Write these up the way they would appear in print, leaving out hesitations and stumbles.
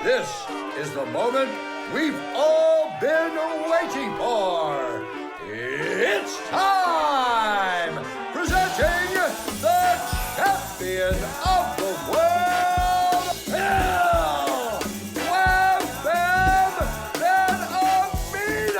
This is the moment we've all been waiting for. It's time! Presenting the champion of the world, Bill Wham Bam Benamino!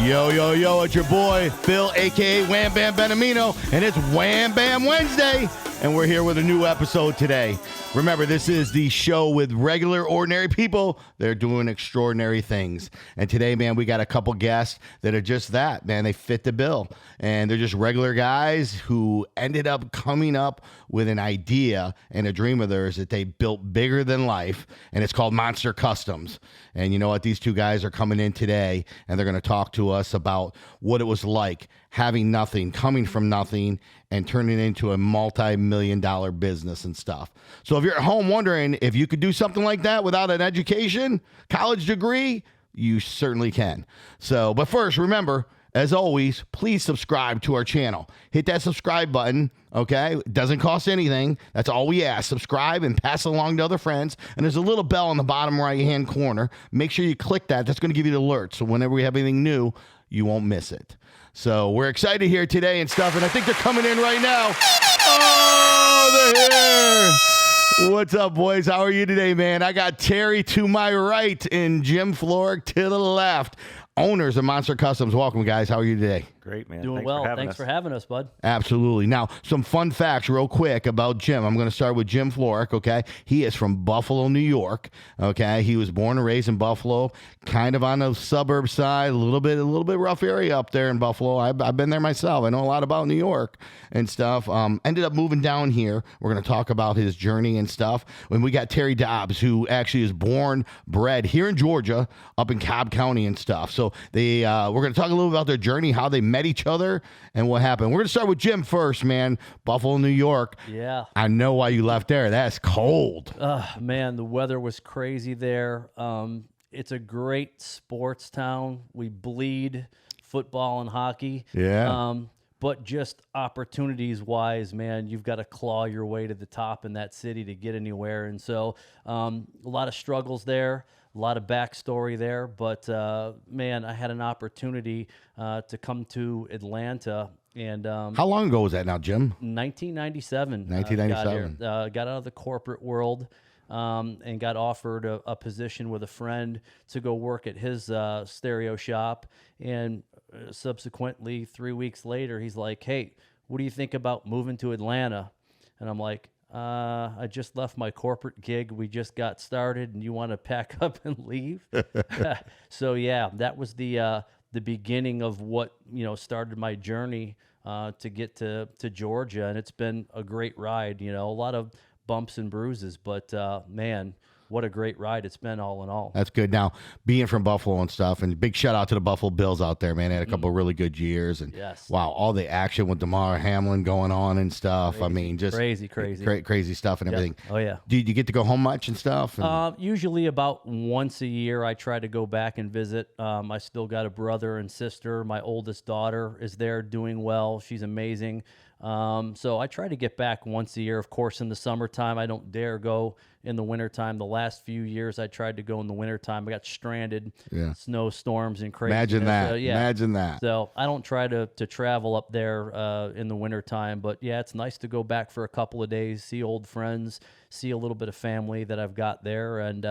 Yo, yo, yo, it's your boy, Bill, a.k.a. Wham Bam Benamino, and it's Wham Bam Wednesday, and we're here with a new episode today. Remember, this is the show with regular, ordinary people. They're doing extraordinary things. And today, man, we got a couple guests that are just that, man. They fit the bill. And they're just regular guys who ended up coming up with an idea and a dream of theirs that they built bigger than life. And it's called Monster Customs. And you know what? These two guys are coming in today, and they're going to talk to us about what it was like having nothing, coming from nothing, and turning it into a multi-million-dollar business and stuff. So if you're at home wondering if you could do something like that without an education, college degree, you certainly can. So, but first, remember, as always, please subscribe to our channel. Hit that subscribe button, okay? It doesn't cost anything. That's all we ask. Subscribe and pass it along to other friends. And there's a little bell in the bottom right-hand corner. Make sure you click that. That's going to give you the alert. So whenever we have anything new, you won't miss it. So we're excited here today and stuff, and I think they're coming in right now. Oh, they're here. What's up, boys? How are you today, man? I got Terry to my right and Jim Florek to the left. Owners of Monster Customs. Welcome, guys. How are you today? Great, man. Doing well. Thanks for having us, bud. Absolutely. Now, some fun facts real quick about Jim. I'm going to start with Jim Florek, okay? He is from Buffalo, New York, okay? He was born and raised in Buffalo, kind of on the suburb side, a little bit rough area up there in Buffalo. I've been there myself. I know a lot about New York and stuff. Ended up moving down here. We're going to talk about his journey and stuff. When we got Terry Dobbs, who actually is bred here in Georgia, up in Cobb County and stuff. So we're going to talk a little about their journey, how they met each other, and what happened. We're going to start with Jim first, man. Buffalo, New York. Yeah. I know why you left there. That's cold. Man, the weather was crazy there. It's a great sports town. We bleed football and hockey. Yeah. But just opportunities-wise, man, you've got to claw your way to the top in that city to get anywhere. And so a lot of struggles there. A lot of backstory there, but man, I had an opportunity to come to Atlanta, and how long ago was that now, Jim? 1997. 1997. Got out of the corporate world and got offered a position with a friend to go work at his stereo shop, and subsequently 3 weeks later, he's like, "Hey, what do you think about moving to Atlanta?" And I'm like, I just left my corporate gig. We just got started, and you want to pack up and leave? So yeah, that was the beginning of what started my journey to get to Georgia, and it's been a great ride. A lot of bumps and bruises, but man, what a great ride it's been all in all. That's good. Now, being from Buffalo and stuff, and big shout out to the Buffalo Bills out there, man. They had a couple of really good years. And yes. Wow, all the action with DeMar Hamlin going on and stuff. Crazy, I mean, just crazy. Crazy stuff and everything. Oh, yeah. Do you get to go home much and stuff? Usually about once a year, I try to go back and visit. I still got a brother and sister. My oldest daughter is there doing well. She's amazing. So I try to get back once a year. Of course, in the summertime, I don't dare go in the wintertime. The last few years, I tried to go in the wintertime. I got stranded, snowstorms and crazy. Imagine that. Imagine that. So I don't try to travel up there in the wintertime. But, yeah, it's nice to go back for a couple of days, see old friends, see a little bit of family that I've got there, and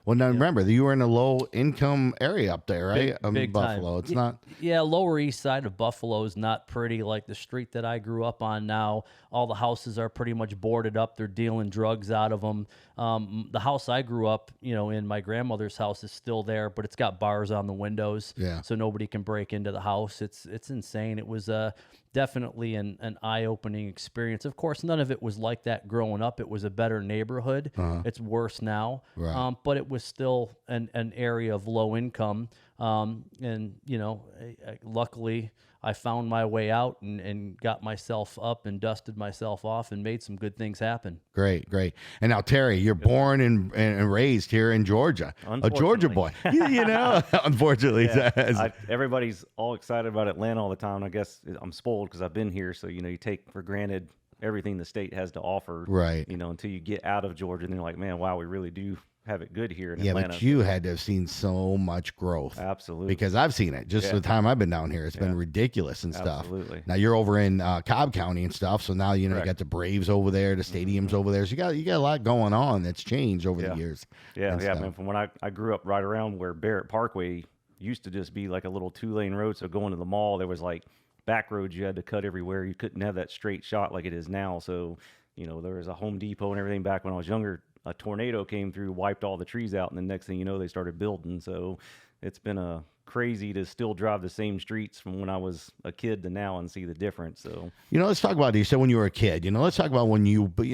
well, now remember, you were in a low-income area up there, right? Big Buffalo. time. It's not. Yeah, Lower East Side of Buffalo is not pretty. Like the street that I grew up on now, all the houses are pretty much boarded up. They're dealing drugs out of them. The house I grew up, in my grandmother's house is still there, but it's got bars on the windows, so nobody can break into the house. It's insane. It was definitely an eye-opening experience. Of course, none of it was like that growing up. It was a better neighborhood. It's worse now, but it was still an area of low income. And luckily I found my way out and got myself up and dusted myself off and made some good things happen. Great. And now, Terry, you're born and raised here in Georgia, a Georgia boy. Unfortunately. Everybody's all excited about Atlanta all the time. I guess I'm spoiled because I've been here, so you take for granted everything the state has to offer. Right. You know, until you get out of Georgia, and they're like, man, wow, we really do have it good here in Yeah, Atlanta. but you had to have seen so much growth. Absolutely. Because I've seen it. Just the time I've been down here, it's been ridiculous and stuff. Absolutely. Now you're over in Cobb County and stuff, so now you Correct. got the Braves over there, the stadiums over there. So you got a lot going on that's changed over the years. Yeah, and stuff. man. From when I grew up right around where Barrett Parkway used to just be like a little 2-lane road. So going to the mall, there was like back roads you had to cut everywhere. You couldn't have that straight shot like it is now. So, you know, there was a Home Depot and everything back when I was younger. A tornado came through, wiped all the trees out, and the next thing you know, they started building. So it's been crazy to still drive the same streets from when I was a kid to now and see the difference. So, you know, let's talk about, you said when you were a kid, you know, let's talk about when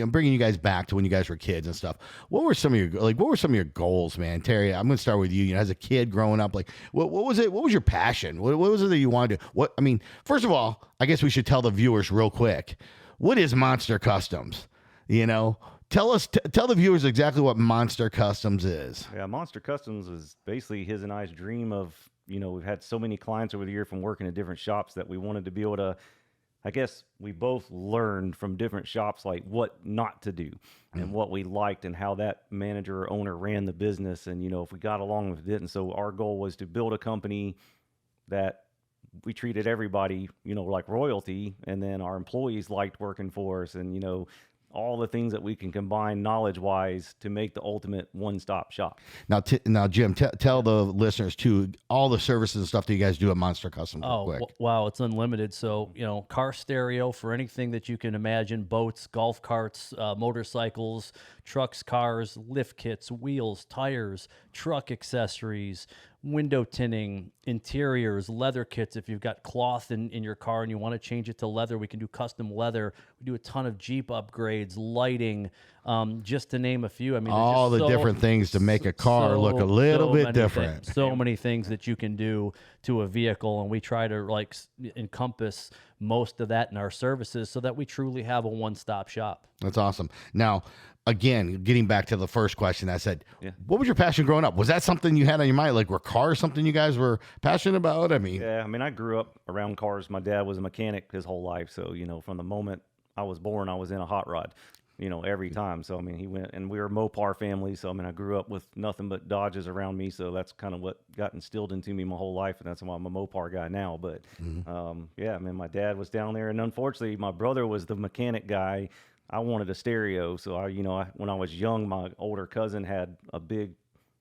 bringing you guys back to when you guys were kids and stuff. What were some of your goals, man? Terry, I'm going to start with you. You know, as a kid growing up, like what was it? What was your passion? What was it that you wanted to, first of all, I guess we should tell the viewers real quick, what is Monster Customs? You know, tell the viewers exactly what Monster Customs is. Yeah, Monster Customs is basically his and I's dream of, you know, we've had so many clients over the year from working at different shops that we wanted to be able to, I guess we both learned from different shops like what not to do and what we liked and how that manager or owner ran the business. And, you know, if we got along with it. And so our goal was to build a company that we treated everybody, you know, like royalty. And then our employees liked working for us and, you know, all the things that we can combine knowledge-wise to make the ultimate one-stop shop. Now, Jim, tell the listeners too all the services and stuff that you guys do at Monster Customs. Real quick. Wow, it's unlimited. So car stereo for anything that you can imagine: boats, golf carts, motorcycles, trucks, cars, lift kits, wheels, tires, truck accessories, window tinting, interiors, leather kits. If you've got cloth in your car and you want to change it to leather, we can do custom leather. We do a ton of Jeep upgrades, lighting, just to name a few. I mean, all the different things to make a car look a little bit different. So many things that you can do to a vehicle, and we try to encompass most of that in our services so that we truly have a one-stop shop. That's awesome. Now, again, getting back to the first question, I said, what was your passion growing up? Was that something you had on your mind? Like, were cars something you guys were passionate about? I grew up around cars. My dad was a mechanic his whole life. So, you know, from the moment I was born, I was in a hot rod, you know, every time. So, I mean, he went, and we were a Mopar family. So, I mean, I grew up with nothing but Dodges around me. So that's kind of what got instilled into me my whole life. And that's why I'm a Mopar guy now. But, my dad was down there. And unfortunately, my brother was the mechanic guy. I wanted a stereo. So, when I was young, my older cousin had a big,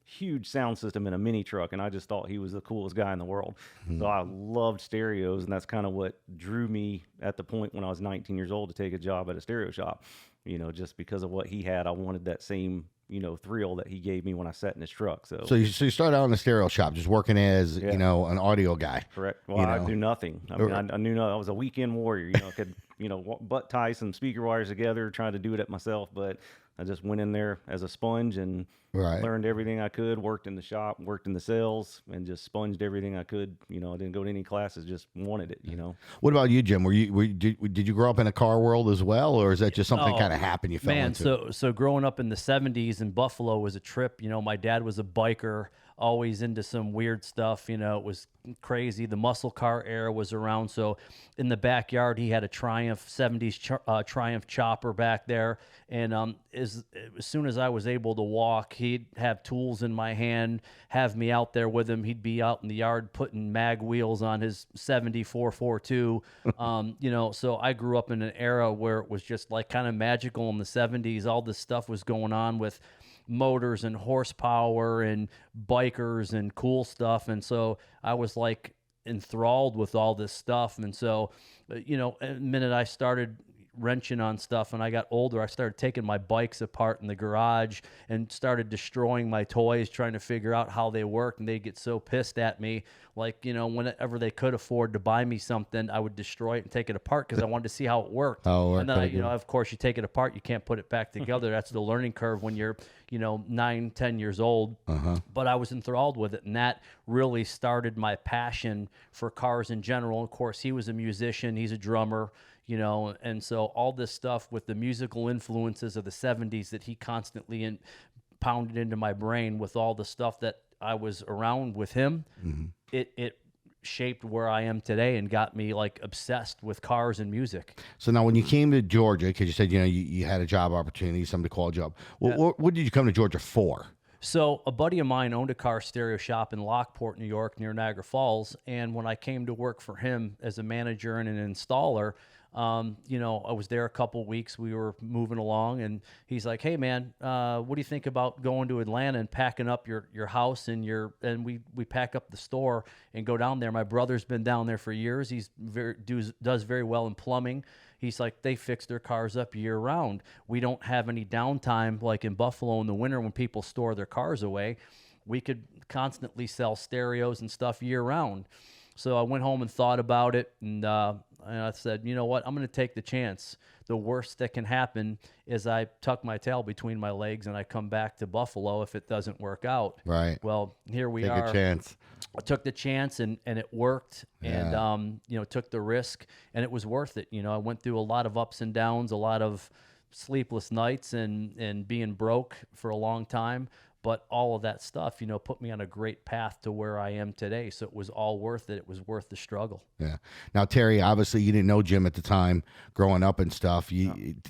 huge sound system in a mini truck. And I just thought he was the coolest guy in the world. So I loved stereos. And that's kind of what drew me at the point when I was 19 years old to take a job at a stereo shop. You know, just because of what he had, I wanted that same, you know, thrill that he gave me when I sat in his truck. So you started out in the stereo shop, just working as, you know, an audio guy. Correct. Well, I do nothing. I mean, I knew I was a weekend warrior, you know, could, you know, butt tie some speaker wires together, trying to do it myself. But I just went in there as a sponge and learned everything I could, worked in the shop, worked in the sales, and just sponged everything I could. You know, I didn't go to any classes, just wanted it, you know. What about you, Jim? Did you grow up in a car world as well, or is that just something kind of happened you fell into? So growing up in the 70s in Buffalo was a trip. You know, my dad was a biker, always into some weird stuff. You know, it was crazy. The muscle car era was around. So in the backyard, he had a Triumph 70s Triumph chopper back there. And as soon as I was able to walk, he'd have tools in my hand, have me out there with him. He'd be out in the yard putting mag wheels on his 7442. You know, so I grew up in an era where it was just like kind of magical in the 70s. All this stuff was going on with motors and horsepower and bikers and cool stuff. And so I was like enthralled with all this stuff. And so, you know, the minute I started wrenching on stuff and I got older, I started taking my bikes apart in the garage and started destroying my toys, trying to figure out how they worked. And they'd get so pissed at me. Like, you know, whenever they could afford to buy me something, I would destroy it and take it apart because I wanted to see how it worked. And then, you know, of course, you take it apart, you can't put it back together. That's the learning curve when you're, you know, 9, 10 years old. But I was enthralled with it. And that really started my passion for cars in general. Of course, he was a musician. He's a drummer. You know, and so all this stuff with the musical influences of the 70s that he constantly pounded into my brain with all the stuff that I was around with him, it shaped where I am today and got me like obsessed with cars and music. So now, when you came to Georgia, because you said you had a job opportunity, somebody called you up. Well, what did you come to Georgia for? So a buddy of mine owned a car stereo shop in Lockport, New York, near Niagara Falls. And when I came to work for him as a manager and an installer, I was there a couple weeks. We were moving along, and he's like, "Hey, man, what do you think about going to Atlanta and packing up your house and we pack up the store and go down there." My brother's been down there for years. He's does very well in plumbing. He's like, they fix their cars up year round. We don't have any downtime like in Buffalo in the winter when people store their cars away. We could constantly sell stereos and stuff year round. So I went home and thought about it, and I said, you know what, I'm going to take the chance. The worst that can happen is I tuck my tail between my legs and I come back to Buffalo if it doesn't work out. Right. Well, here we Take are. a chance. I took the chance and it worked, and took the risk, and it was worth it. I went through a lot of ups and downs, a lot of sleepless nights, and being broke for a long time. But all of that stuff, put me on a great path to where I am today. So it was all worth it. It was worth the struggle. Yeah. Now, Terry, obviously you didn't know Jim at the time growing up and stuff.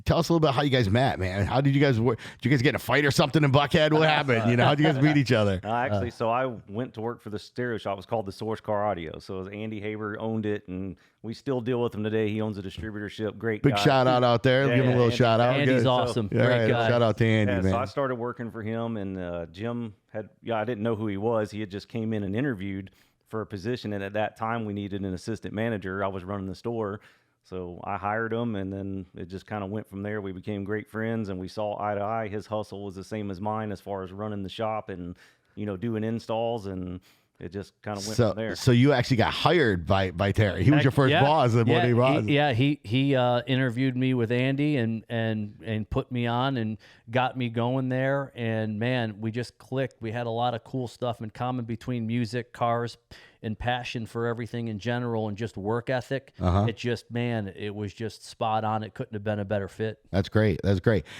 Tell us a little bit how you guys met, man. How did you guys work? Did you guys get in a fight or something in Buckhead? What happened? How did you guys meet each other? Actually, so I went to work for the stereo shop. It was called the Source Car Audio. So it was Andy Haber owned it, and we still deal with him today. He owns a distributorship. Great Big guy. shout out there. Yeah, Give him a little Andy, shout out. Andy's Good. awesome. Yeah, Great guy. Shout out to Andy, man. So I started working for him, and Jim I didn't know who he was. He had just came in and interviewed for a position, and at that time we needed an assistant manager. I was running the store, so I hired him, and then it just kind of went from there. We became great friends, and we saw eye to eye. His hustle was the same as mine as far as running the shop and doing installs, and it just kind of went from there. So you actually got hired by Terry. He was your first boss. He interviewed me with Andy and put me on and got me going there. And man, we just clicked. We had a lot of cool stuff in common between music, cars, and passion for everything in general, and just work ethic. It was just spot on. It couldn't have been a better fit. That's great.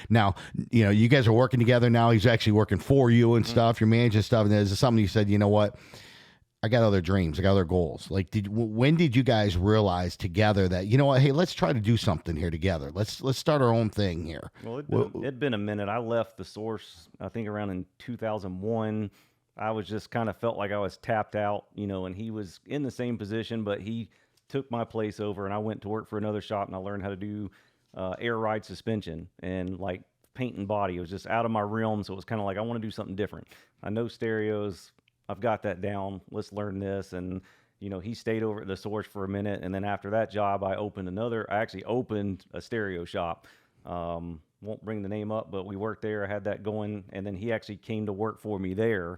Now, you guys are working together now. He's actually working for you and stuff. You're managing stuff. And there's something you said, you know what? I got other dreams. I got other goals. Like, when did you guys realize together that, you know what, hey, let's try to do something here together. Let's start our own thing here. Well, it'd been a minute. I left the Source, I think around in 2001. I was just kind of felt like I was tapped out, and he was in the same position, but he took my place over, and I went to work for another shop, and I learned how to do air ride suspension and like paint and body. It was just out of my realm, so it was kind of like I want to do something different. I know stereos. I've got that down. Let's learn this. And, he stayed over at the Source for a minute. And then after that job, I actually opened a stereo shop. Won't bring the name up, but we worked there. I had that going. And then he actually came to work for me there,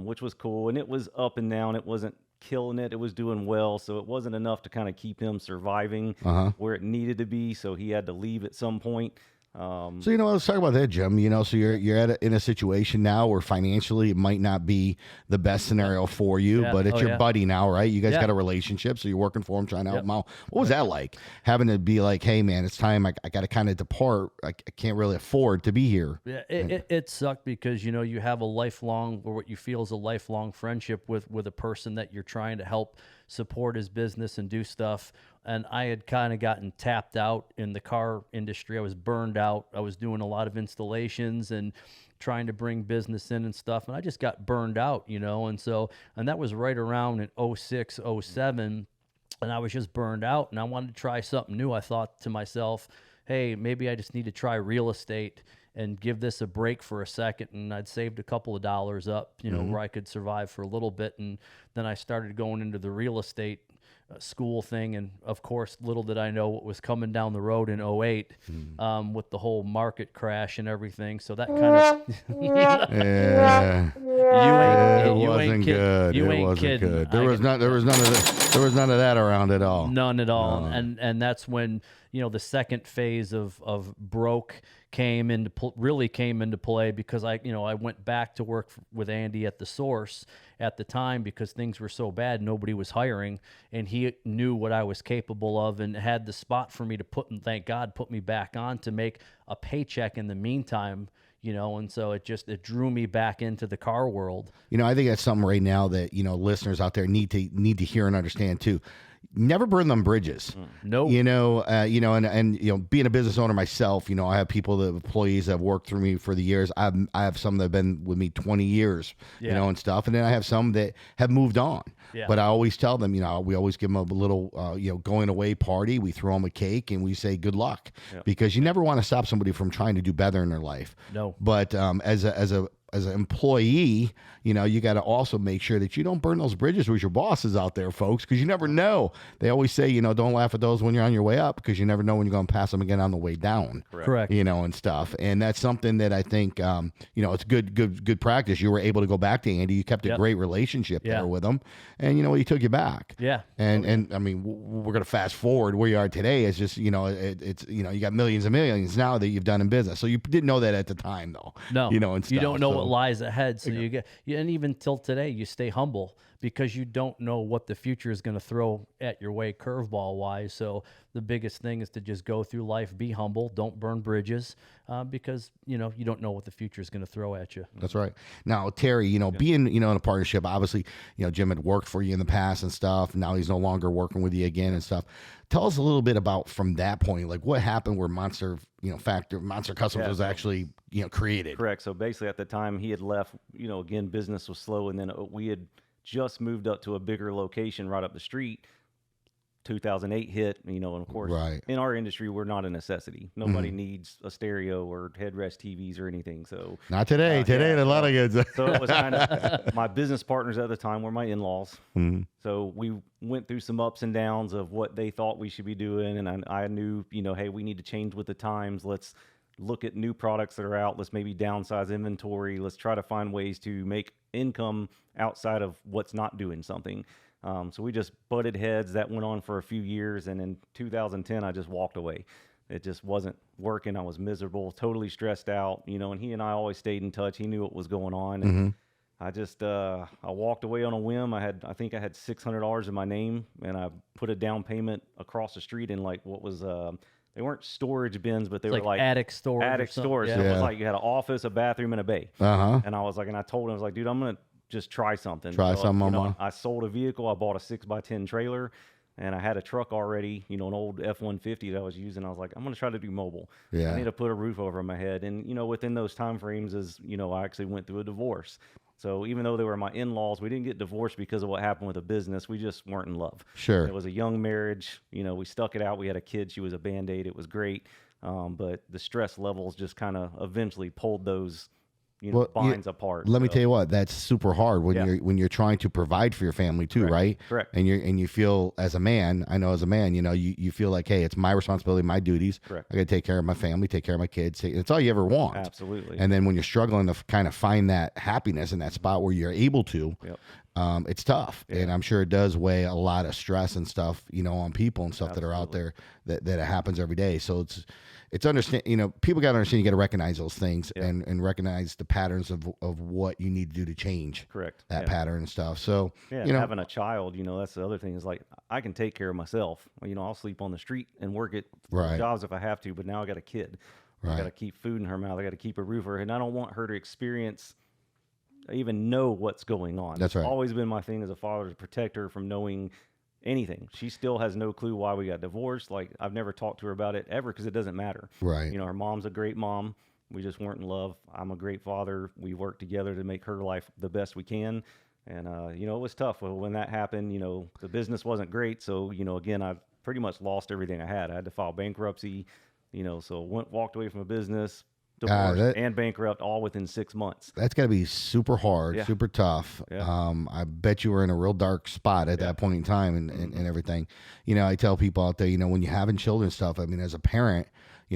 which was cool. And it was up and down. It wasn't killing it. It was doing well. So it wasn't enough to kind of keep him surviving where it needed to be. So he had to leave at some point. So let's talk about that, Jim. So you're in a situation now where financially it might not be the best scenario for you, but it's your buddy now, right? You guys got a relationship, so you're working for him, trying to help him out. What was that like, having to be like, hey man, it's time, I got to kind of depart, I can't really afford to be here? Yeah, it sucked because you have a lifelong, or what you feel is a lifelong friendship with a person that you're trying to help support his business and do stuff. And I had kind of gotten tapped out in the car industry. I was burned out. I was doing a lot of installations and trying to bring business in and stuff. And I just got burned out, and that was right around in 06, 07. And I was just burned out, and I wanted to try something new. I thought to myself, hey, maybe I just need to try real estate and give this a break for a second. And I'd saved a couple of dollars up, where I could survive for a little bit. And then I started going into the real estate school thing, and of course, little did I know what was coming down the road in 08 with the whole market crash and everything. So that kind of it wasn't good. It wasn't good. There was none of that around at all. None at all. No. And that's when the second phase of broke really came into play, because I went back to work with Andy at the Source at the time because things were so bad, nobody was hiring, and he knew what I was capable of and had the spot for me to put me back on to make a paycheck in the meantime, and so it drew me back into the car world. I think that's something right now that, listeners out there need to hear and understand too. Never burn them bridges. No. And being a business owner myself, I have employees that have worked through me for the years. I have some that have been with me 20 years, and stuff. And then I have some that have moved on. Yeah. But I always tell them, we always give them a little, going away party. We throw them a cake and we say good luck, because you never want to stop somebody from trying to do better in their life. No. But as an employee, you got to also make sure that you don't burn those bridges with your bosses out there, folks, because you never know. They always say, don't laugh at those when you're on your way up, because you never know when you're going to pass them again on the way down. Correct. And stuff. And that's something that I think, it's good practice. You were able to go back to Andy. You kept a great relationship there with him. And he took you back. Yeah. And I mean, we're going to fast forward where you are today. It's just, it's you got millions and millions now that you've done in business. So you didn't know that at the time, though. No. And stuff. You don't know what lies ahead. So and even till today, you stay humble, because you don't know what the future is going to throw at your way curveball wise. So the biggest thing is to just go through life, be humble, don't burn bridges, because you don't know what the future is going to throw at you. That's right. Now, Terry, being in a partnership, obviously, Jim had worked for you in the past and stuff. Now he's no longer working with you again and stuff. Tell us a little bit about, from that point, like what happened where Monster Customs was actually created. Correct. So basically, at the time he had left, again, business was slow, and then we had just moved up to a bigger location right up the street. 2008 hit, and of course, in our industry, we're not a necessity. Nobody needs a stereo or headrest TVs or anything. So not today. Today, a lot of kids. So it was kind of my business partners at the time were my in-laws. So we went through some ups and downs of what they thought we should be doing, and I knew, hey, we need to change with the times. Let's look at new products that are out. Let's maybe downsize inventory. Let's try to find ways to make income outside of what's not doing something. So we just butted heads. That went on for a few years, and in 2010, I just walked away. It just wasn't working. I was miserable, totally stressed out, and he and I always stayed in touch. He knew what was going on. And I just, I walked away on a whim. I think I had $600 in my name, and I put a down payment across the street in they weren't storage bins, but they were like attic storage. Attic storage. Yeah. So it was like you had an office, a bathroom, and a bay. And I was like, and I told him, I was like, dude, I'm going to just try something. I sold a vehicle. I bought a 6x10 trailer, and I had a truck already, an old F-150 that I was using. I was like, I'm going to try to do mobile. I need to put a roof over my head. And, within those time frames I actually went through a divorce. So even though they were my in-laws, we didn't get divorced because of what happened with the business. We just weren't in love. Sure. It was a young marriage. We stuck it out. We had a kid. She was a Band-Aid. It was great. But the stress levels just kind of eventually pulled those binds apart. Let me tell you what, that's super hard when you're trying to provide for your family too, right? Correct. And you feel as a man, you feel like, hey, it's my responsibility, my duties. Correct. I got to take care of my family, take care of my kids. It's all you ever want. Absolutely. And then when you're struggling to kind of find that happiness in that spot where you're able to, it's tough. And I'm sure it does weigh a lot of stress and stuff, on people and stuff that are out there that it happens every day. So it's understand, people got to understand, you got to recognize those things and recognize the patterns of what you need to do to change that pattern and stuff. So, having a child, that's the other thing is like, I can take care of myself. I'll sleep on the street and work at jobs if I have to, but now I got a kid. I got to keep food in her mouth. I got to keep a roof over her, and I don't want her to experience, even know what's going on. That's right. It's always been my thing as a father to protect her from knowing anything. She still has no clue why we got divorced. Like, I've never talked to her about it ever because it doesn't matter. Right. Her mom's a great mom. We just weren't in love. I'm a great father. We work together to make her life the best we can. And, it was tough. Well, when that happened, the business wasn't great. So, again, I pretty much lost everything I had. I had to file bankruptcy, so walked away from a business, divorced and bankrupt all within 6 months. That's got to be super hard, super tough. I bet you were in a real dark spot at that point in time and everything. I tell people out there, when you're having children and stuff, I mean, as a parent,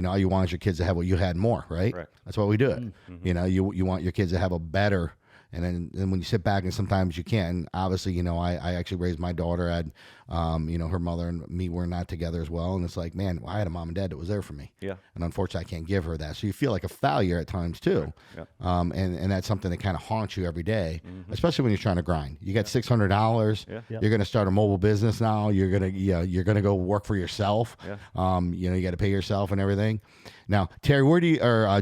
all you want is your kids to have what you had more, right? Correct. That's why we do it. You want your kids to have a better. And then when you sit back and sometimes you can't, obviously, I actually raised my daughter. I had Her mother and me were not together as well. And it's like, man, I had a mom and dad that was there for me. Yeah. And unfortunately, I can't give her that. So you feel like a failure at times too. Yeah. And that's something that kind of haunts you every day, especially when you're trying to grind. You got $600. Yeah. You're going to start a mobile business now. You're going to go work for yourself. Yeah. You got to pay yourself and everything. Now, Terry,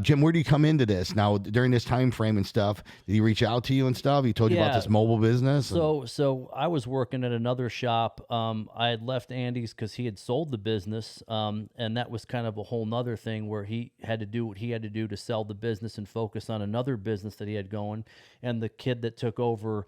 Jim, where do you come into this now during this time frame and stuff? Did he reach out to you and stuff? He told you about this mobile business? So I was working at another shop. I had left Andy's because he had sold the business, and that was kind of a whole nother thing where he had to do what he had to do to sell the business and focus on another business that he had going. And the kid that took over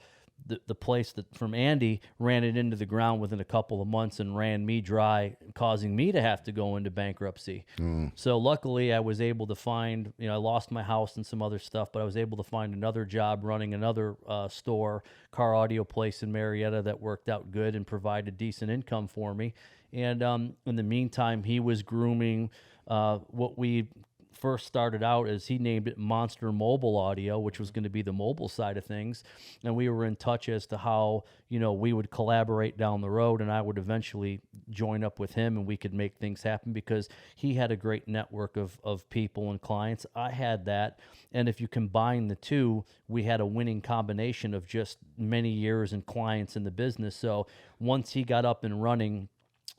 the place that from Andy ran it into the ground within a couple of months and ran me dry, causing me to have to go into bankruptcy. So luckily I was able to find, I lost my house and some other stuff, but I was able to find another job running another store, car audio place in Marietta that worked out good and provided decent income for me. And in the meantime, he was grooming what we first started out as he named it Monster Mobile Audio, which was going to be the mobile side of things. And we were in touch as to how, we would collaborate down the road, and I would eventually join up with him and we could make things happen because he had a great network of people and clients. I had that. And if you combine the two, we had a winning combination of just many years and clients in the business. So once he got up and running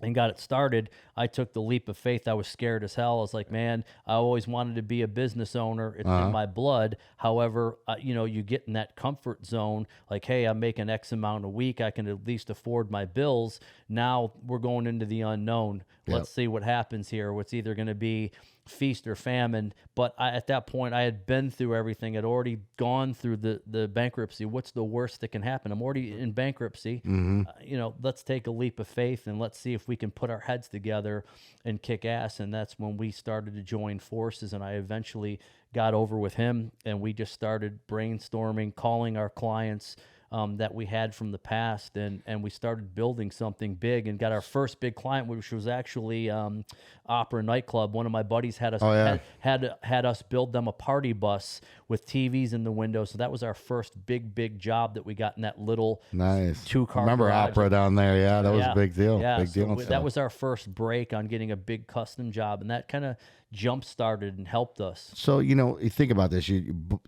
and got it started, I took the leap of faith. I was scared as hell. I was like, man, I always wanted to be a business owner. It's in my blood. However, you get in that comfort zone, like, hey, I'm making X amount a week. I can at least afford my bills. Now we're going into the unknown. Let's see what happens here. What's either going to be feast or famine. But at that point, I had been through everything. I'd already gone through the bankruptcy. What's the worst that can happen? I'm already in bankruptcy. Let's take a leap of faith and let's see if we can put our heads together and kick ass. And that's when we started to join forces. And I eventually got over with him, and we just started brainstorming, calling our clients that we had from the past, and we started building something big and got our first big client, which was actually Opera Nightclub. One of my buddies had us had us build them a party bus with TVs in the window. So that was our first big job that we got in that little nice 2-car Remember garage. Opera down there? Yeah, that was a big deal. Yeah, big deal. that was our first break on getting a big custom job, and that kind of jump started and helped us. So, you think about this,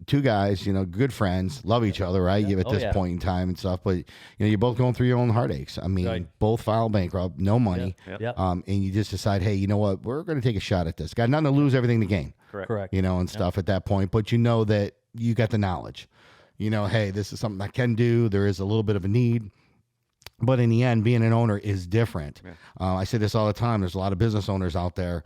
two guys, good friends, love each other, right? At this point in time and stuff, but you're both going through your own heartaches. I mean, both file bankrupt, no money. And you just decide, hey, you know what? We're going to take a shot at this. Got nothing to lose, everything to gain. Correct. And stuff at that point, but that you got the knowledge. Hey, this is something I can do. There is a little bit of a need. But in the end, being an owner is different. I say this all the time. There's a lot of business owners out there.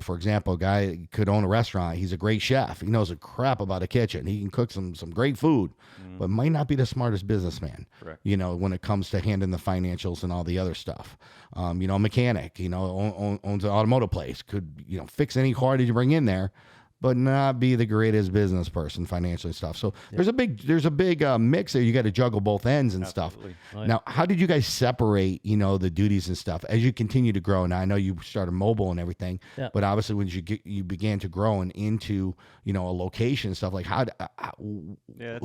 For example, a guy could own a restaurant. He's a great chef. He knows a crap about a kitchen. He can cook some great food, but might not be the smartest businessman. Correct. When it comes to handling the financials and all the other stuff. A mechanic, owns an automotive place, could, fix any car that you bring in there, but not be the greatest business person financially and stuff. So there's a big mix there. You got to juggle both ends and Absolutely. stuff. Now, how did you guys separate, the duties and stuff as you continue to grow? Now, I know you started mobile and everything, but obviously when you began to grow and into, a location and stuff, like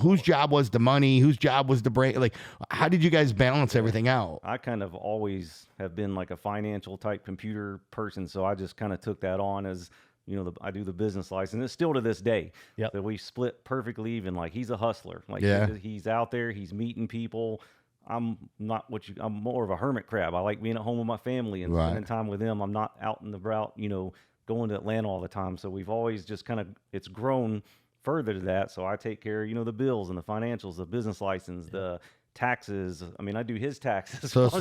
whose job was the money? Whose job was the brain? Like, how did you guys balance everything out? I kind of always have been like a financial type computer person. So I just kind of took that on as, I do the business license. It's still to this day that we split perfectly even. Like, he's a hustler. Like, he's out there, he's meeting people. I'm not I'm more of a hermit crab. I like being at home with my family and spending time with them. I'm not out in the route, going to Atlanta all the time. So we've always just it's grown further to that. So I take care of, the bills and the financials, the business license, the taxes. I mean, I do his taxes. So it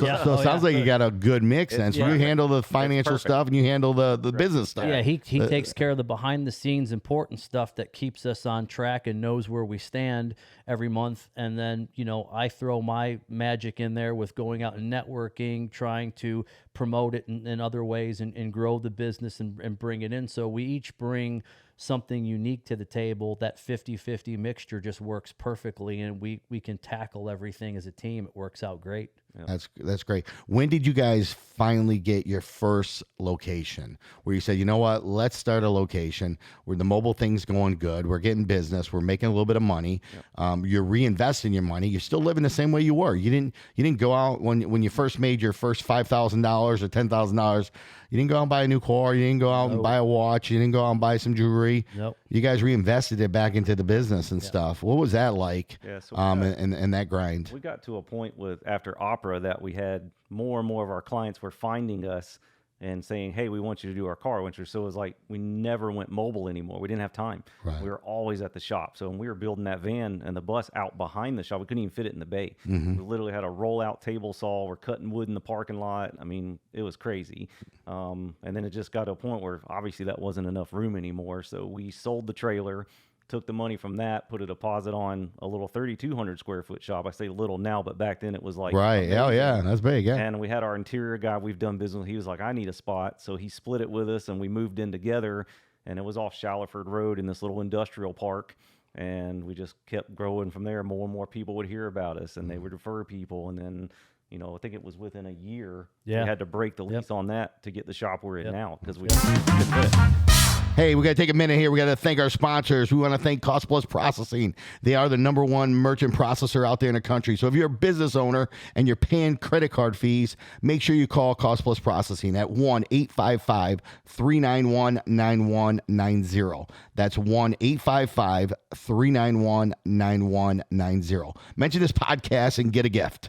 sounds like you got a good mix then. So you handle the financial stuff and you handle the business stuff. Yeah, he takes care of the behind the scenes important stuff that keeps us on track and knows where we stand every month. And then, I throw my magic in there with going out and networking, trying to promote it in other ways and grow the business and bring it in. So we each bring something unique to the table. That 50-50 mixture just works perfectly, and we can tackle everything as a team. It works out great. That's great. When did you guys finally get your first location where you said, you know what, let's start a location where the mobile thing's going good, we're getting business, we're making a little bit of money, you're reinvesting your money, you're still living the same way you were. You didn't go out when you first made your first $5,000 or $10,000. You didn't go out and buy a new car. You didn't go out and buy a watch. You didn't go out and buy some jewelry. Nope. You guys reinvested it back into the business and stuff. What was that like? Yeah, so and that grind. we got to a point with after Opera that we had more and more of our clients were finding us and saying, hey, we want you to do our car winter. So it was like we never went mobile anymore. We didn't have time. Right. We were always at the shop. So when we were building that van and the bus out behind the shop, we couldn't even fit it in the bay. We literally had a roll-out table saw. We're cutting wood in the parking lot. I mean, it was crazy. And then it just got to a point where obviously that wasn't enough room anymore. So we sold the trailer, took the money from that, put a deposit on a little 3,200 square foot shop. I say little now, but back then it was like Right. amazing. Oh, yeah. That's big. Yeah. And we had our interior guy we've done business with. He was like, I need a spot. So he split it with us and we moved in together. And it was off Shallowford Road in this little industrial park. And we just kept growing from there. More and more people would hear about us and they would refer people. And then, you know, I think it was within a year we had to break the lease on that to get the shop we're in now because we Hey, we got to take a minute here. We got to thank our sponsors. We want to thank Cost Plus Processing. They are the #1 merchant processor out there in the country. So if you're a business owner and you're paying credit card fees, make sure you call Cost Plus Processing at 1-855-391-9190. That's 1-855-391-9190. Mention this podcast and get a gift.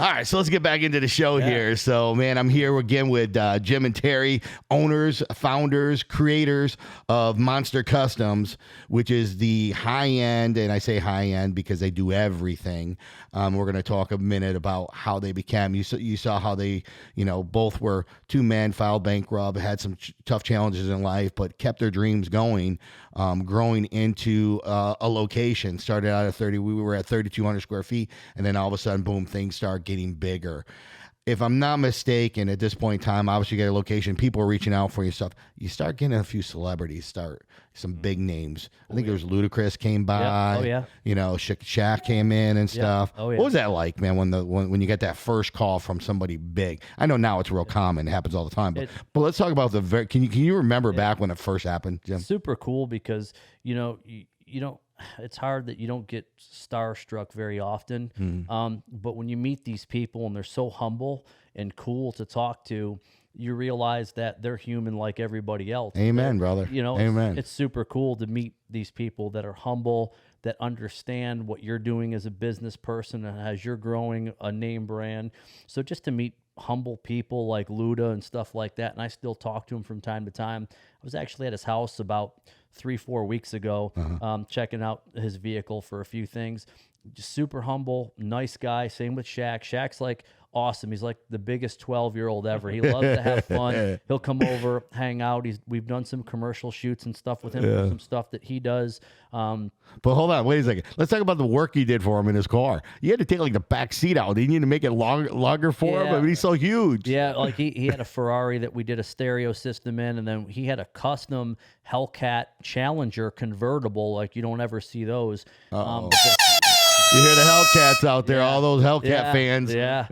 All right, so let's get back into the show here. So, man, I'm here again with Jim and Terry, owners, founders, creators of Monster Customs, which is the high-end, and I say high-end because they do everything. We're going to talk a minute about how they became. You saw how they, both were two men, filed bankrupt, had some tough challenges in life, but kept their dreams going, growing into a location. Started out at we were at 3,200 square feet, and then all of a sudden, boom, things start getting bigger. If I'm not mistaken, at this point in time, obviously you get a location, people are reaching out for you stuff. You start getting a few celebrities, some big names. I think there was Ludacris came by. Yeah. Oh, yeah. Shaq came in and stuff. Oh, yeah. What was that like, man, when you get that first call from somebody big? I know now it's real common. It happens all the time. But let's talk about can you remember back when it first happened, Jim? Super cool because, you don't, it's hard that you don't get starstruck very often. But when you meet these people and they're so humble and cool to talk to, you realize that they're human like everybody else. Amen, brother. Amen. It's super cool to meet these people that are humble, that understand what you're doing as a business person and as you're growing a name brand. So just to meet humble people like Luda and stuff like that, and I still talk to him from time to time. I was actually at his house about 3-4 weeks ago, checking out his vehicle for a few things. Just super humble, nice guy. Same with Shaq. Shaq's like awesome. He's like the biggest 12-year-old ever. He loves to have fun. He'll come over, hang out. We've done some commercial shoots and stuff with him, some stuff that he does. But hold on, wait a second. Let's talk about the work you did for him in his car. You had to take like the back seat out. Didn't you, to make it longer for him? I mean, he's so huge. Yeah, like he had a Ferrari that we did a stereo system in, and then he had a custom Hellcat Challenger convertible. Like you don't ever see those. You hear the Hellcats out there, all those Hellcat fans. Yeah.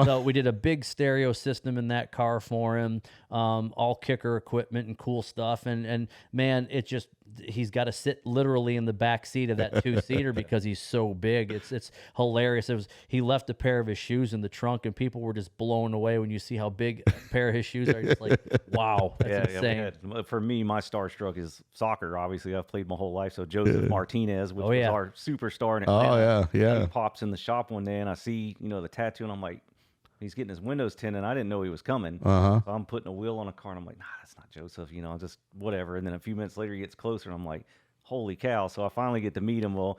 So we did a big stereo system in that car for him, all kicker equipment and cool stuff. And man, he's got to sit literally in the back seat of that 2-seater because he's so big. It's hilarious. He left a pair of his shoes in the trunk, and people were just blown away when you see how big a pair of his shoes are. Just like, wow, that's insane. For me, my starstruck is soccer. Obviously, I've played my whole life. So Joseph Martinez, which was our superstar in Atlanta. He pops in the shop one day, and I see the tattoo, and I'm like, he's getting his windows tinted. I didn't know he was coming. So I'm putting a wheel on a car, and I'm like, nah, that's not Joseph. Just whatever. And then a few minutes later, he gets closer, and I'm like, holy cow. So I finally get to meet him. Well,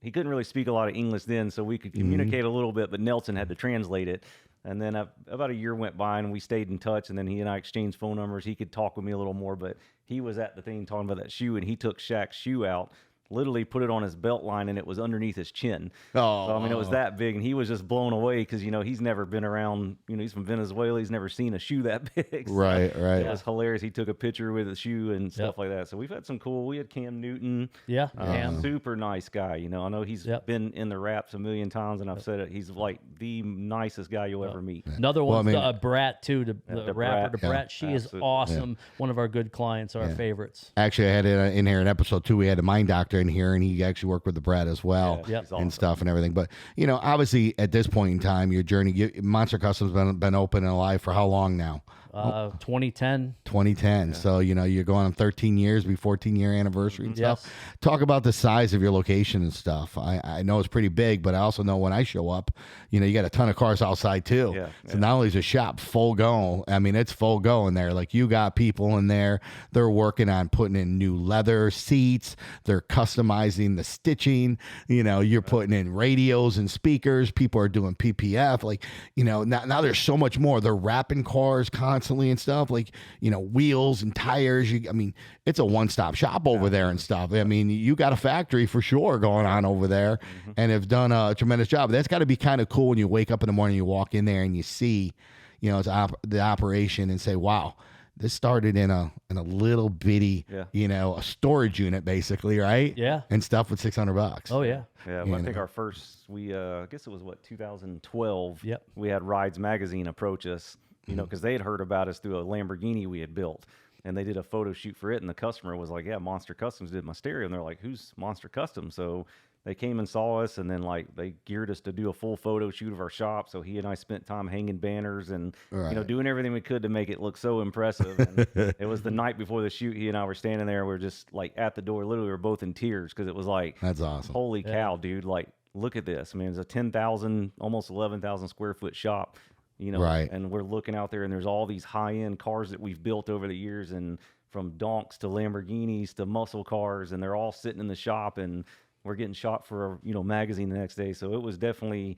he couldn't really speak a lot of English then, so we could communicate a little bit, but Nelson had to translate it. And then about a year went by, and we stayed in touch, and then he and I exchanged phone numbers. He could talk with me a little more, but he was at the thing talking about that shoe, and he took Shaq's shoe out. literally put it on his belt line, and it was underneath his chin. Oh. So, I mean, it was that big, and he was just blown away because, you know, he's never been around, you know, he's from Venezuela. He's never seen a shoe that big. So Right. it was hilarious. He took a picture with the shoe and stuff like that. So we've had some cool, we had Cam Newton. Yeah. Cam. Super nice guy. You know, I know he's been in the raps a million times, and I've said it. He's like the nicest guy you'll ever meet. Another one's Brat, too, the rapper, Brat. the Brat. She is Absolutely. awesome. One of our good clients, our favorites. Actually, I had it in here in episode 2. We had a mind doctor in here, and he actually worked with the Brat as well, Yeah, he's and awesome. stuff and everything. But you know, obviously, at this point in time, your journey, Monster Customs been open and alive for how long now? 2010. 2010. So you know, you're going on 13 years, be 14-year anniversary and Yes. stuff. Talk about the size of your location and stuff. I know it's pretty big, but I also know when I show up, you know, you got a ton of cars outside too. Yeah, So not only is the shop full go, I mean, it's full go in there. Like you got people in there, they're working on putting in new leather seats, they're customizing the stitching, you know, you're putting in radios and speakers, people are doing PPF, like, you know, now there's so much more. They're wrapping cars constantly and stuff, like, you know, wheels and tires. I mean, it's a one-stop shop over there and stuff. I mean, you got a factory for sure going on over there and have done a tremendous job. That's got to be kind of cool when you wake up in the morning, you walk in there and you see, you know, the operation and say, wow, this started in a little bitty, you know, a storage unit basically, right? Yeah. And stuff with $600. Oh, yeah. Yeah, well, I think our first, I guess it was 2012. Yep. We had Rides Magazine approach us, you know, because they had heard about us through a Lamborghini we had built, and they did a photo shoot for it, and the customer was like, "Yeah, Monster Customs did my stereo," and they're like, "Who's Monster Customs?" So they came and saw us, and then like they geared us to do a full photo shoot of our shop. So he and I spent time hanging banners and you know, doing everything we could to make it look so impressive. And it was the night before the shoot. He and I were standing there. We were just like at the door. Literally, we were both in tears because it was like, That's awesome. holy cow, dude! Like, look at this. I mean, it's a 10,000, almost 11,000 square foot shop. You know, Right. and we're looking out there, and there's all these high-end cars that we've built over the years, and from donks to Lamborghinis to muscle cars, and they're all sitting in the shop, and we're getting shot for a, you know, magazine the next day. So it was definitely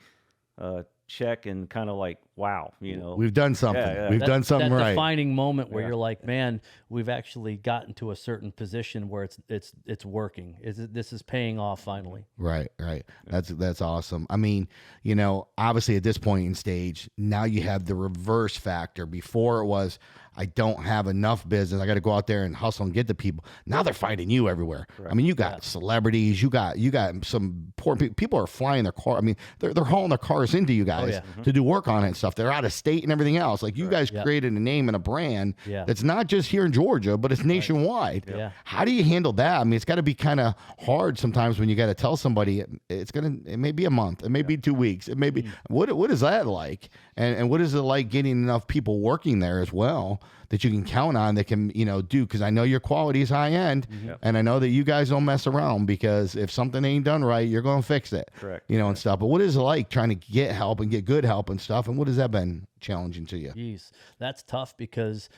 check and kind of like, wow, you know, We've done something. Yeah. We've done something that right. defining moment where you're like, man, we've actually gotten to a certain position where it's working. This is paying off finally. Right. That's awesome. I mean, you know, obviously at this point in stage, now you have the reverse factor. Before it was, I don't have enough business. I got to go out there and hustle and get the people. Now they're finding you everywhere. I mean, you got celebrities. You got some poor people. People are flying their car. I mean, they're hauling their cars into you guys to do work on it and stuff. They're out of state and everything else. Like you guys created a name and a brand that's not just here in Georgia, but it's nationwide. Yeah. How do you handle that? I mean, it's got to be kind of hard sometimes when you got to tell somebody it may be a month, it may be 2 weeks, it may be what is that like, and what is it like getting enough people working there as well that you can count on that can, you know, do, because I know your quality is high end, and I know that you guys don't mess around, because if something ain't done right, you're going to fix it. Correct. You know, and stuff. But what is it like trying to get help and get good help and stuff, and what has that been challenging to you? Jeez, that's tough because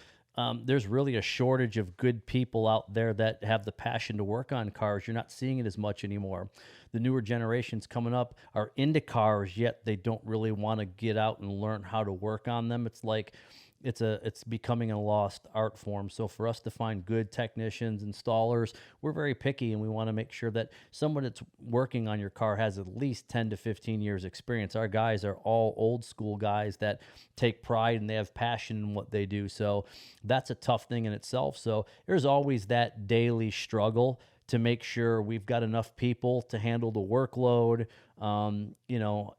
there's really a shortage of good people out there that have the passion to work on cars. You're not seeing it as much anymore. The newer generations coming up are into cars, yet they don't really want to get out and learn how to work on them. It's like it's becoming a lost art form. So for us to find good technicians, installers, we're very picky, and we want to make sure that someone that's working on your car has at least 10 to 15 years experience. Our guys are all old school guys that take pride and they have passion in what they do. So that's a tough thing in itself. So there's always that daily struggle to make sure we've got enough people to handle the workload. You know,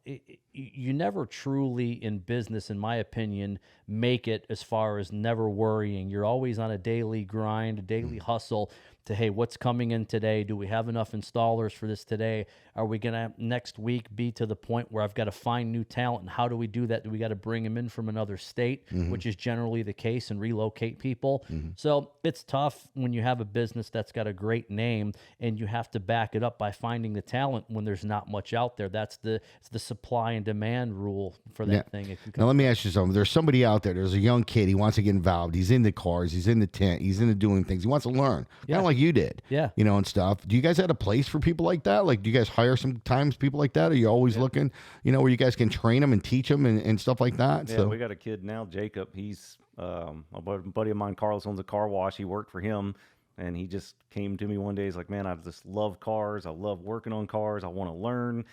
you never truly in business, in my opinion, make it as far as never worrying. You're always on a daily grind, a daily hustle to, hey, what's coming in today? Do we have enough installers for this today? Are we going to next week be to the point where I've got to find new talent? And how do we do that? Do we got to bring them in from another state, which is generally the case, and relocate people? So it's tough when you have a business that's got a great name and you have to back it up by finding the talent when there's not much out there. It's the supply and demand rule for that thing. If you Now, let me ask you something. There's somebody out there. There's a young kid. He wants to get involved. He's into cars. He's into tent. He's into doing things. He wants to learn. Kind of like you did. Yeah. You know, and stuff. Do you guys have a place for people like that? Like, do you guys hire sometimes people like that? Are you always looking, you know, where you guys can train them and teach them and stuff like that? Yeah, we got a kid now, Jacob. He's a buddy of mine, Carlos, owns a car wash. He worked for him, and he just came to me one day. He's like, man, I just love cars. I love working on cars. I want to learn.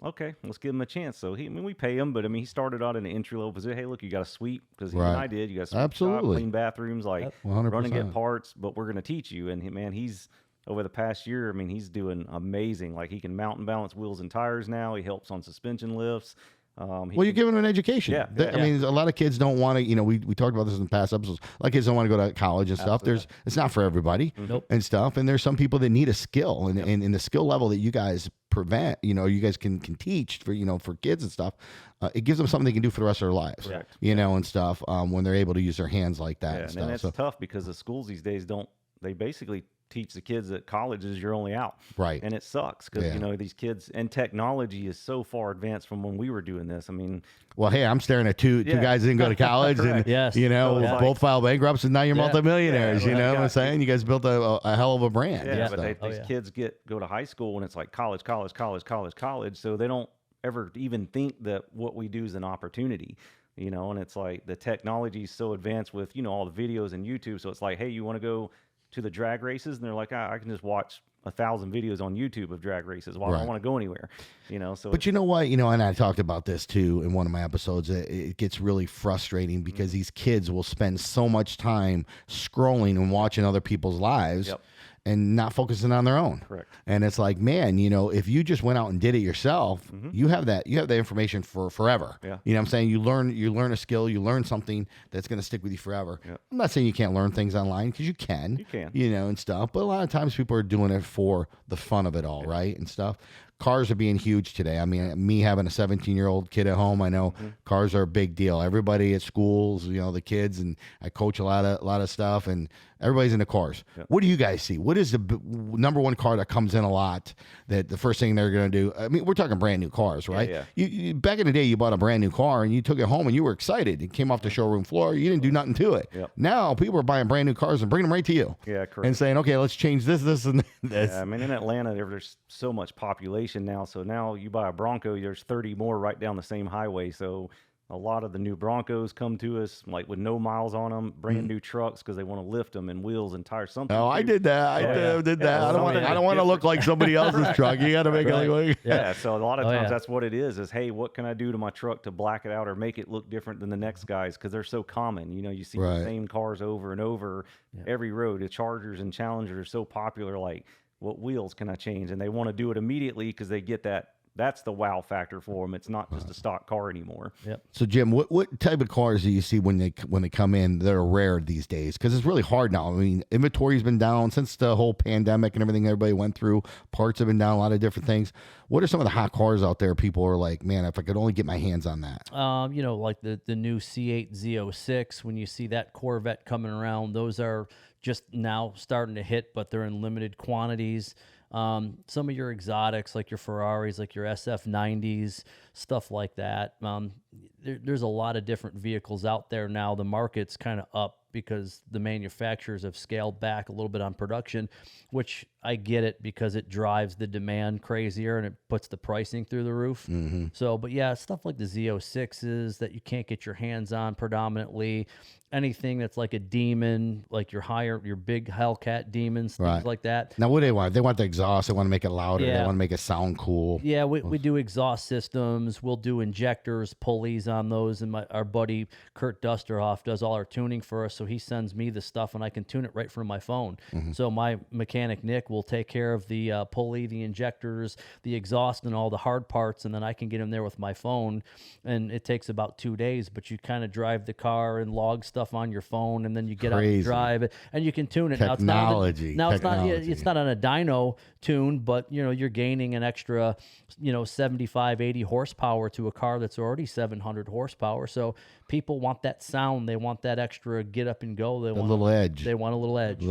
Okay, let's give him a chance. So we pay him, but I mean, he started out in an entry level position. Hey, look, you got to sweep, because even I did. You got to sweep Absolutely. shop, clean bathrooms, like 100%. run and get parts. But we're going to teach you. And he's over the past year. I mean, he's doing amazing. Like, he can mount and balance wheels and tires now. He helps on suspension lifts. Well, you're giving them an education. Yeah, I mean, a lot of kids don't want to, you know, we talked about this in past episodes. A lot of kids don't want to go to college and stuff. It's not for everybody and stuff. And there's some people that need a skill, and the skill level that you guys you guys can teach for, for kids and stuff. It gives them something they can do for the rest of their lives, and stuff, when they're able to use their hands like that. And stuff. And it's tough because the schools these days they basically teach the kids that college is your only out. Right. And it sucks because, these kids, and technology is so far advanced from when we were doing this. I mean, well, hey, I'm staring at two guys that didn't go to college and, both filed bankruptcy, and now you're multimillionaires. You know what I'm saying? You guys built a hell of a brand. Yeah, but these kids go to high school and it's like college. So they don't ever even think that what we do is an opportunity. And it's like the technology is so advanced with, all the videos and YouTube. So it's like, hey, you want to go to the drag races? And they're like, I can just watch 1,000 videos on YouTube of drag races. Well, I don't want to go anywhere, So, but you know what, and I talked about this too in one of my episodes. It gets really frustrating because these kids will spend so much time scrolling and watching other people's lives. And not focusing on their own. Correct. And it's like, man, if you just went out and did it yourself, you have that information for forever. Yeah. You know what I'm saying? You learn a skill, you learn something that's going to stick with you forever. Yep. I'm not saying you can't learn things online, because you can. You can. And stuff. But a lot of times people are doing it for the fun of it all, right? And stuff. Cars are being huge today. I mean, me having a 17-year-old kid at home, I know cars are a big deal. Everybody at schools, the kids, and I coach a lot of stuff, and everybody's into cars. Yep. What do you guys see? What is the number one car that comes in a lot that the first thing they're going to do? I mean, we're talking brand new cars, right? Yeah. You back in the day, you bought a brand new car and you took it home and you were excited. It came off the showroom floor. You didn't do nothing to it. Yep. Now people are buying brand new cars and bringing them right to you. Yeah, correct. And saying, okay, let's change this, and this. Yeah, I mean, in Atlanta, there's so much population now. So now you buy a Bronco, there's 30 more right down the same highway. So a lot of the new Broncos come to us like with no miles on them, brand new trucks, because they want to lift them and wheels and tires. Something. Oh, I did that. I did that. Yeah, I don't want to look like somebody else's truck. You got to make it look like. Yeah. So a lot of times that's what it is. Hey, what can I do to my truck to black it out or make it look different than the next guy's? Because they're so common. You see the same cars over and over every road. The Chargers and Challengers are so popular. Like, what wheels can I change? And they want to do it immediately because they get that. That's the wow factor for them. It's not just a stock car anymore. Yep. So, Jim, what type of cars do you see when they come in that are rare these days? Because it's really hard now. I mean, inventory's been down since the whole pandemic and everything everybody went through. Parts have been down, a lot of different things. What are some of the hot cars out there? People are like, man, if I could only get my hands on that. Like the new C8 Z06. When you see that Corvette coming around, those are just now starting to hit, but they're in limited quantities. Some of your exotics, like your Ferraris, like your SF90s, stuff like that. There's a lot of different vehicles out there now. The market's kind of up because the manufacturers have scaled back a little bit on production, which I get it, because it drives the demand crazier and it puts the pricing through the roof. Mm-hmm. So, but yeah, stuff like the Z06s that you can't get your hands on predominantly. Anything that's like a demon, like your big Hellcat demons, things like that. Now, what do they want? They want the exhaust. They want to make it louder. Yeah. They want to make it sound cool. Yeah, we do exhaust systems. We'll do injectors, pulleys on those, and our buddy Kurt Dusterhoff does all our tuning for us. So he sends me the stuff, and I can tune it right from my phone. Mm-hmm. So my mechanic Nick will take care of the pulley, the injectors, the exhaust, and all the hard parts, and then I can get them there with my phone. And it takes about 2 days, but you kind of drive the car and log stuff on your phone, and then you get out and drive it, and you can tune it. Technology. Now it's not on a dyno tune, but you're gaining an extra 75, 80 horsepower to a car that's already 700 horsepower. So people want that sound. They want that extra get up and go. They want a little edge. They want a little edge.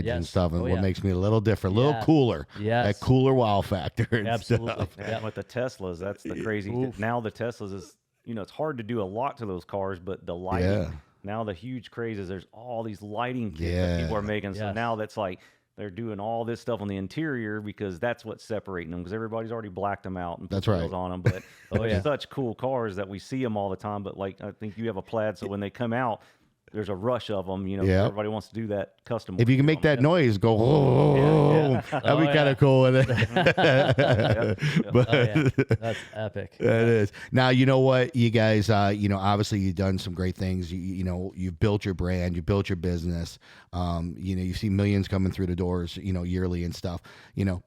And stuff. And what makes me a little different, a little cooler. Yes. That cooler wow factor. And Absolutely. stuff. And with the Teslas, that's the crazy. Now the Teslas is, it's hard to do a lot to those cars, but the lighting. Yeah. Now the huge craze is there's all these lighting kits that people are making. So now that's like they're doing all this stuff on the interior because that's what's separating them, because everybody's already blacked them out and put wheels on them. But they're such cool cars that we see them all the time. But like, I think you have a Plaid, so when they come out, there's a rush of them. You know, Yeah. everybody wants to do that custom. If you can make that noise, go, that'd be kind of cool with it. But That's epic. it is. Now, you know what, you guys, obviously you've done some great things. You've built your brand, you built your business. You see millions coming through the doors, yearly and stuff,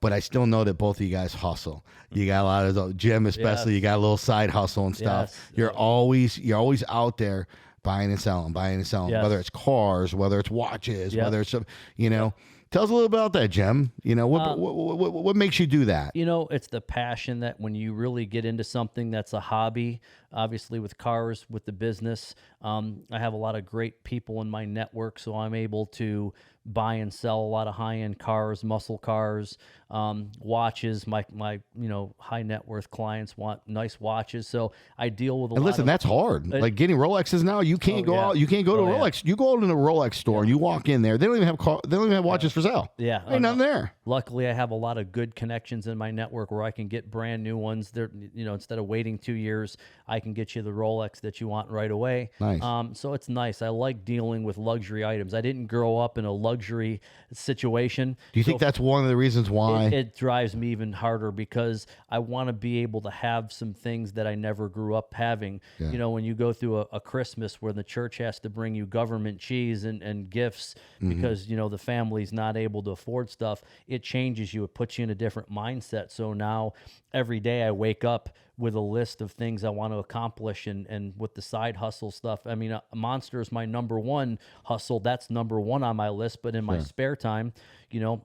but I still know that both of you guys hustle. You got a lot of Jim, especially, you got a little side hustle and stuff. Yes. You're always out there buying and selling, Yes. whether it's cars, whether it's watches, Yep. whether it's, tell us a little about that, Jim. What makes you do that? It's the passion that when you really get into something that's a hobby, obviously with cars, with the business, I have a lot of great people in my network, so I'm able to buy and sell a lot of high-end cars, muscle cars, watches. My high net worth clients want nice watches, so I deal with a lot. And listen, of, that's hard. Like getting Rolexes now, you can't go out. You can't go to a Rolex. You go out in a Rolex store and you walk in there. They don't even have They don't even have watches for sale. Yeah, ain't nothing there. Luckily, I have a lot of good connections in my network where I can get brand new ones. They're, instead of waiting 2 years, I can get you the Rolex that you want right away. Nice. So it's nice. I like dealing with luxury items. I didn't grow up in a luxury situation. Do you think that's one of the reasons why? It drives me even harder because I want to be able to have some things that I never grew up having. Yeah. When you go through a Christmas where the church has to bring you government cheese and gifts because, the family's not able to afford stuff, it changes you. It puts you in a different mindset. So now every day I wake up with a list of things I want to accomplish and with the side hustle stuff. I mean, Monster is my number one hustle. That's number one on my list. But in my spare time,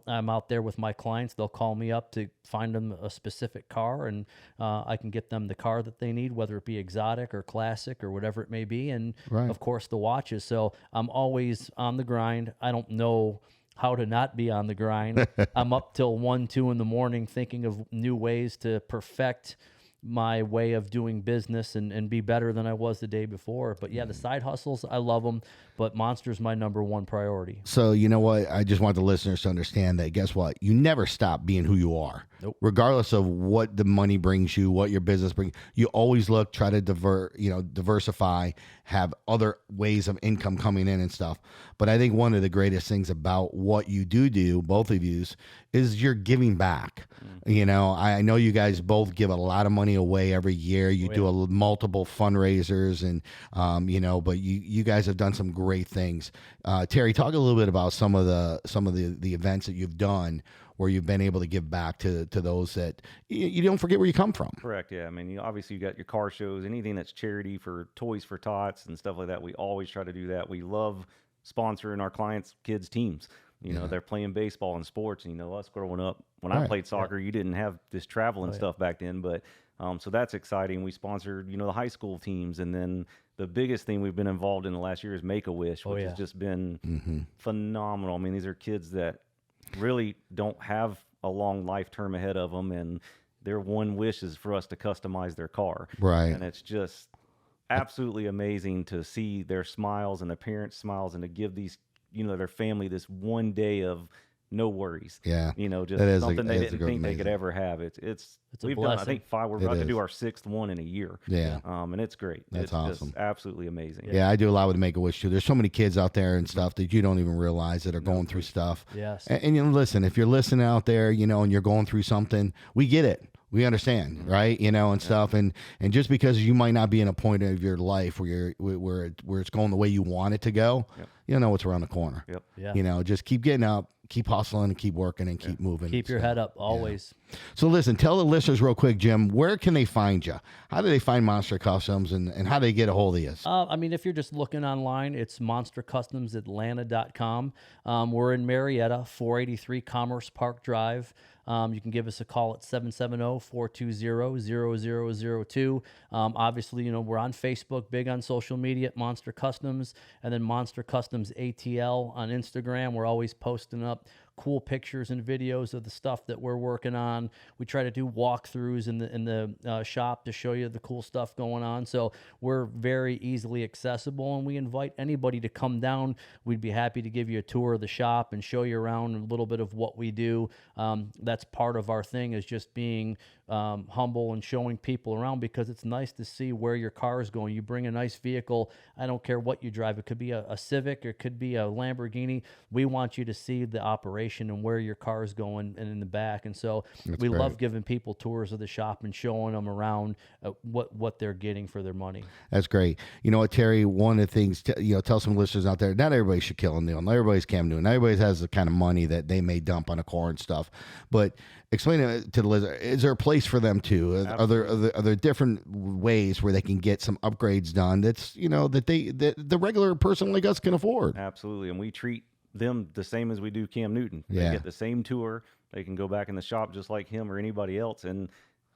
I'm out there with my clients. They'll call me up to find them a specific car, and I can get them the car that they need, whether it be exotic or classic or whatever it may be. And of course the watches. So I'm always on the grind. I don't know how to not be on the grind. I'm up till 1, 2 in the morning thinking of new ways to perfect my way of doing business and be better than I was the day before. But yeah, the side hustles, I love them, but Monster's my number one priority. So you know what? I just want the listeners to understand that, guess what? You never stop being who you are. Nope. Regardless of what the money brings you, what your business brings, you always try to diversify, have other ways of income coming in and stuff. But I think one of the greatest things about what you do, both of you, is you're giving back. I know you guys both give a lot of money away every year. You do multiple fundraisers and, but you guys have done some great things. Terry, talk a little bit about some of the events that you've done where you've been able to give back to those that you don't forget where you come from. Correct. Yeah. I mean, obviously you got your car shows, anything that's charity for Toys for Tots and stuff like that. We always try to do that. We love sponsoring our clients' kids' teams. They're playing baseball and sports. And, us growing up, when I played soccer, you didn't have this traveling stuff back then. But so that's exciting. We sponsored, the high school teams. And then the biggest thing we've been involved in the last year is Make-A-Wish, which has just been phenomenal. I mean, these are kids that really don't have a long life term ahead of them. And their one wish is for us to customize their car. Right. And it's just absolutely amazing to see their smiles and their parents' smiles and to give these their family this one day of no worries. Yeah. Just something they didn't think they could ever have. It's we've done, I think, 5. We're about to do our 6th one in a year. Yeah. And it's great. That's awesome. Just absolutely amazing. Yeah, I do a lot with Make-A-Wish too. There's so many kids out there and stuff that you don't even realize that are going through stuff. Yes. And listen, if you're listening out there, and you're going through something, we get it. We understand, right? And stuff. And just because you might not be in a point of your life where it's going the way you want it to go, you know what's around the corner. Yep. Yeah. Just keep getting up, keep hustling, and keep working and keep moving. Keep your head up always. Yeah. So listen, tell the listeners real quick, Jim, where can they find you? How do they find Monster Customs and how do they get a hold of you? If you're just looking online, it's monstercustomsatlanta.com. We're in Marietta, 483 Commerce Park Drive. You can give us a call at 770-420-0002. Obviously, we're on Facebook, big on social media at Monster Customs, and then Monster Customs ATL on Instagram. We're always posting up cool pictures and videos of the stuff that we're working on. We try to do walkthroughs in the shop to show you the cool stuff going on. So we're very easily accessible, and we invite anybody to come down. We'd be happy to give you a tour of the shop and show you around a little bit of what we do. That's part of our thing, is just being humble and showing people around, because it's nice to see where your car is going. You bring a nice vehicle, I don't care what you drive. It could be a Civic, or it could be a Lamborghini. We want you to see the operation and where your car is going and in the back. And so we love giving people tours of the shop and showing them around what they're getting for their money. That's great. You know what, Terry, one of the things, tell some listeners out there, not everybody should kill a deal. Not everybody's Cam Newton. Not everybody has the kind of money that they may dump on a car and stuff. But explain it to the listener. Is there a place for them too? Are there different ways where they can get some upgrades done that's, that the regular person like us can afford? Absolutely. And we treat them the same as we do Cam Newton. They get the same tour. They can go back in the shop just like him or anybody else. And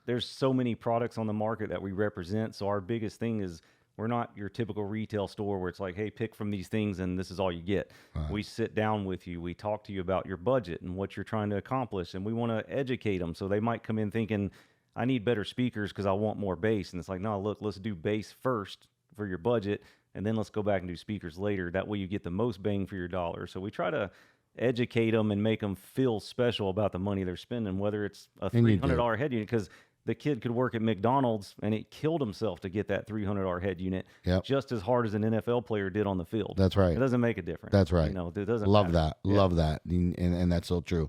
there's so many products on the market that we represent. So our biggest thing is, we're not your typical retail store where it's like, hey, pick from these things and this is all you get. We sit down with you. We talk to you about your budget and what you're trying to accomplish. And we want to educate them. So they might come in thinking, I need better speakers because I want more bass. And it's like, no, look, let's do bass first for your budget, and then let's go back and do speakers later. That way you get the most bang for your dollar. So we try to educate them and make them feel special about the money they're spending, whether it's a $300 head unit, because the kid could work at McDonald's and it killed himself to get that $300 head unit just as hard as an NFL player did on the field. That's right. It doesn't make a difference. That's right. It doesn't Love matter. that. Love that. And that's so true.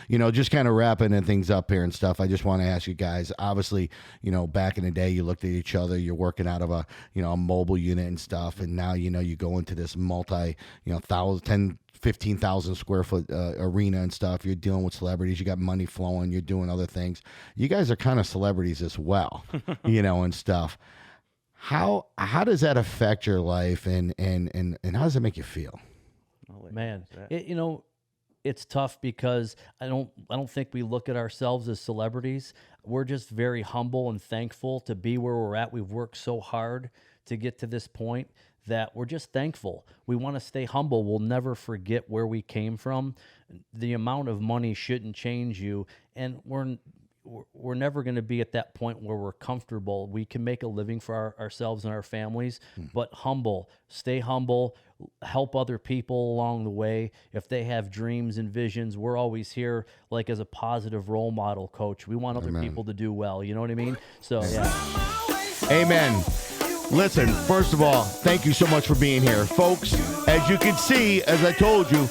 Just kind of wrapping things up here and stuff. I just want to ask you guys, obviously, back in the day, you looked at each other, you're working out of a mobile unit and stuff. And now, you go into this 15,000 square foot arena and stuff. You're dealing with celebrities. You got money flowing. You're doing other things. You guys are kind of celebrities as well, and stuff. How does that affect your life, and how does it make you feel? Man, it's tough because I don't think we look at ourselves as celebrities. We're just very humble and thankful to be where we're at. We've worked so hard to get to this point that we're just thankful. We want to stay humble. We'll never forget where we came from. The amount of money shouldn't change you, and we're never going to be at that point where we're comfortable. We can make a living for ourselves and our families, but humble. Stay humble. Help other people along the way. If they have dreams and visions, we're always here like as a positive role model, Coach. We want other people to do well. You know what I mean? So, yeah. Amen. Listen, first of all, thank you so much for being here. Folks, as you can see, as I told you,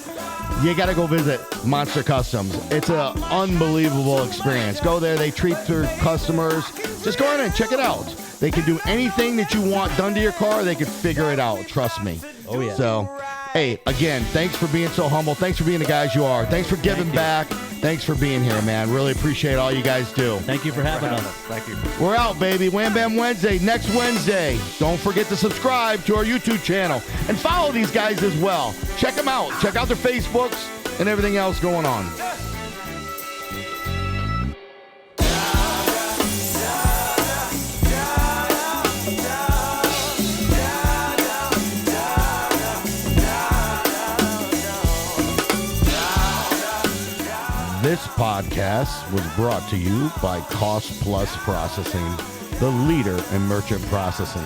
you got to go visit Monster Customs. It's an unbelievable experience. Go there. They treat their customers. Just go in and check it out. They can do anything that you want done to your car. They can figure it out. Trust me. Oh, yeah. So, hey, again, thanks for being so humble. Thanks for being the guys you are. Thanks for giving back. Thanks for being here, man. Really appreciate all you guys do. Thank you for having us. Thank you. We're out, baby. Wham Bam Wednesday, next Wednesday. Don't forget to subscribe to our YouTube channel and follow these guys as well. Check them out. Check out their Facebooks and everything else going on. This podcast was brought to you by Cost Plus Processing, the leader in merchant processing.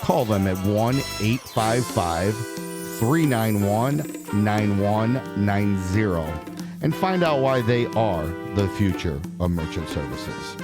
Call them at 1-855-391-9190 and find out why they are the future of merchant services.